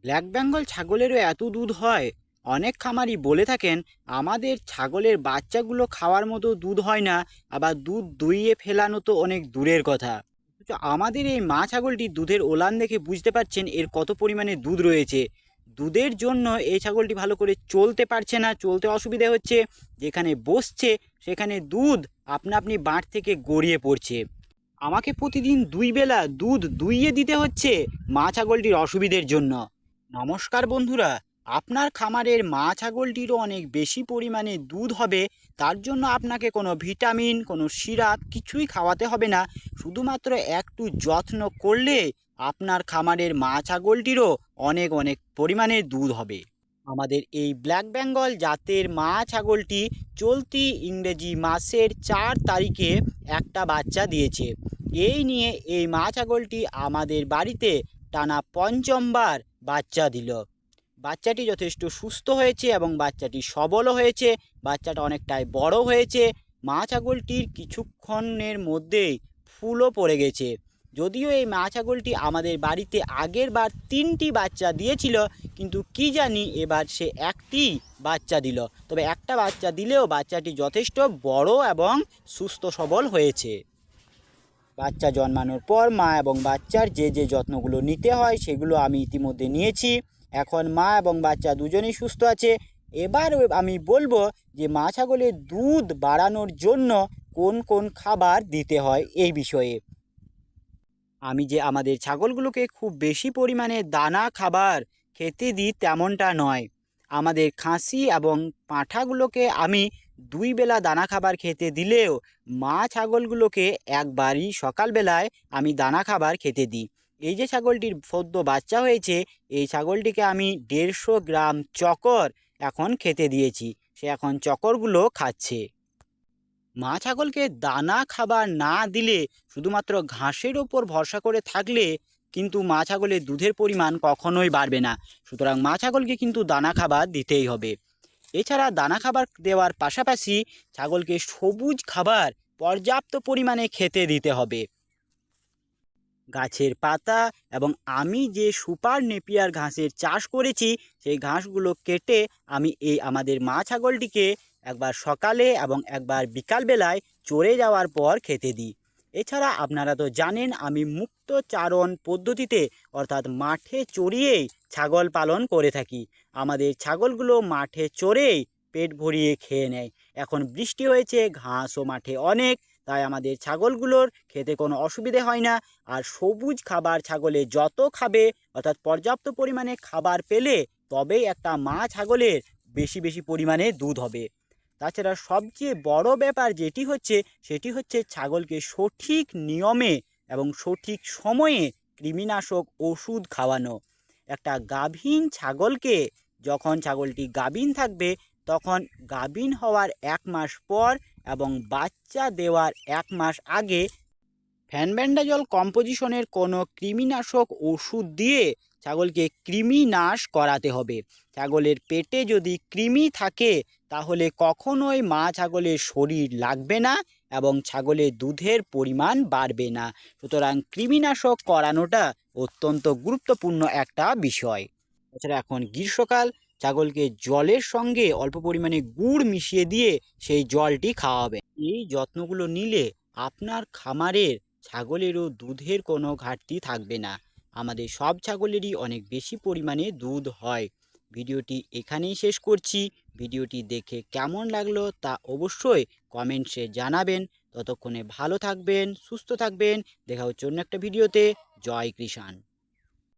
Black Bengal ছাগলেরও এত দুধ হয়? অনেক খামারি বলে থাকেন আমাদের ছাগলের বাচ্চাগুলো খাওয়ার মতো দুধ হয় না, আবার দুধ দুইয়ে ফেলানো তো অনেক দূরের কথা। তো আমাদের এই মা ছাগলটির দুধের ওলান দেখে বুঝতে পারছেন এর কত পরিমাণে দুধ রয়েছে। দুধের জন্য এই ছাগলটি ভালো করে চলতে পারছে না, চলতে অসুবিধা হচ্ছে। যেখানে বসছে সেখানে দুধ আপনা আপনি বাঁট থেকে গড়িয়ে পড়ছে। আমাকে প্রতিদিন দুই বেলা দুধ দুইয়ে দিতে হচ্ছে মা ছাগলটির অসুবিধের জন্য। নমস্কার বন্ধুরা, আপনার খামারের মা ছাগলটিরও অনেক বেশি পরিমাণে দুধ হবে, তার জন্য আপনাকে কোনো ভিটামিন, কোনো সিরাপ কিছুই খাওয়াতে হবে না। শুধুমাত্র একটু যত্ন করলে আপনার খামারের মা ছাগলটিরও অনেক অনেক পরিমাণে দুধ হবে। আমাদের এই ব্ল্যাক বেঙ্গল জাতের মা ছাগলটি চলতি ইংরেজি মাসের 4 তারিখে একটা বাচ্চা দিয়েছে। এই নিয়ে এই মা ছাগলটি আমাদের বাড়িতে টানা পঞ্চমবার বাচ্চা দিল। বাচ্চাটি যথেষ্ট সুস্থ হয়েছে এবং বাচ্চাটি সবলও হয়েছে। বাচ্চাটা অনেকটাই বড় হয়েছে। মা ছাগলটির কিছুক্ষণের মধ্যেই ফুলও পড়ে গেছে। যদিও এই মা ছাগলটি আমাদের বাড়িতে আগের বার 3টি বাচ্চা দিয়েছিল, কিন্তু কি জানি এবার সে একটি বাচ্চা দিল। তবে একটা বাচ্চা দিলেও বাচ্চাটি যথেষ্ট বড় এবং সুস্থ সবল হয়েছে। বাচ্চা জন্মানোর পর মা এবং বাচ্চার যে যে যত্নগুলো নিতে হয় সেগুলো আমি ইতিমধ্যে নিয়েছি। এখন মা এবং বাচ্চা দুজনেই সুস্থ আছে। এবার আমি বলবো যে মা ছাগলের দুধ বাড়ানোর জন্য কোন কোন খাবার দিতে হয় এই বিষয়ে। আমি যে আমাদের ছাগলগুলোকে খুব বেশি পরিমাণে দানা খাবার খেতে দিই তেমনটা নয়। আমাদের খাসি এবং পাঁঠাগুলোকে আমি 2 বেলা দানা খাবার খেতে দিলেও মা ছাগলগুলোকে একবারই সকালবেলায় আমি দানা খাবার খেতে দিই। এই যে ছাগলটির সদ্য বাচ্চা হয়েছে, এই ছাগলটিকে আমি 150 গ্রাম চকর এখন খেতে দিয়েছি। সে এখন চকরগুলো খাচ্ছে। মা ছাগলকে দানা খাবার না দিলে, শুধুমাত্র ঘাসের ওপর ভরসা করে থাকলে কিন্তু মা ছাগলের দুধের পরিমাণ কখনোই বাড়বে না। সুতরাং মা ছাগলকে কিন্তু দানা খাবার দিতেই হবে। এছাড়া দানা খাবার দেওয়ার পাশাপাশি ছাগলকে সবুজ খাবার পর্যাপ্ত পরিমাণে খেতে দিতে হবে। গাছের পাতা এবং আমি যে সুপার নেপিয়ার ঘাসের চাষ করেছি সেই ঘাসগুলো কেটে আমি এই আমাদের মা ছাগলটিকে একবার সকালে এবং একবার বিকালবেলায় চরে যাওয়ার পর খেতে দিই। এছাড়া আপনারা তো জানেন আমি মুক্ত চারণ পদ্ধতিতে, অর্থাৎ মাঠে চড়িয়েই ছাগল পালন করে থাকি। আমাদের ছাগলগুলো মাঠে চড়েই পেট ভরিয়ে খেয়ে নেয়। এখন বৃষ্টি হয়েছে, ঘাসও মাঠে অনেক, তাই আমাদের ছাগলগুলোর খেতে কোনো অসুবিধে হয় না। আর সবুজ খাবার ছাগলে যত খাবে, অর্থাৎ পর্যাপ্ত পরিমাণে খাবার পেলে তবেই একটা মা ছাগলের বেশি বেশি পরিমাণে দুধ হবে। তাছাড়া সবচেয়ে বড় ব্যাপার যেটি হচ্ছে সেটি হচ্ছে ছাগলকে সঠিক নিয়মে এবং সঠিক সময়ে কৃমিনাশক ওষুধ খাওয়ানো। একটা গাভীন ছাগলকে, যখন ছাগলটি গাভীন থাকবে তখন গাভীন হওয়ার 1 মাস পর এবং বাচ্চা দেওয়ার 1 মাস আগে ফ্যানব্যান্ডাজল কম্পোজিশনের কোনো কৃমিনাশক ওষুধ দিয়ে ছাগলকে কৃমি নাশ করাতে হবে। ছাগলের পেটে যদি কৃমি থাকে তাহলে কখনোই মা ছাগলের শরীর লাগবে না এবং ছাগলের দুধের পরিমাণ বাড়বে না। সুতরাং কৃমিনাশক করানোটা অত্যন্ত গুরুত্বপূর্ণ একটা বিষয়। তাছাড়া এখন গ্রীষ্মকাল, ছাগলকে জলের সঙ্গে অল্প পরিমাণে গুড় মিশিয়ে দিয়ে সেই জলটি খাওয়াবে। এই যত্নগুলো নিলে আপনার খামারের ছাগলেরও দুধের কোনো ঘাটতি থাকবে না। আমাদের সব ছাগলেরই অনেক বেশি পরিমাণে দুধ হয়। ভিডিওটি এখানেই শেষ করছি। ভিডিওটি দেখে কেমন লাগলো তা অবশ্যই কমেন্টসে জানাবেন। ততক্ষণে ভালো থাকবেন, সুস্থ থাকবেন। দেখা হচ্ছে অন্য একটা ভিডিওতে। জয় কৃষাণ।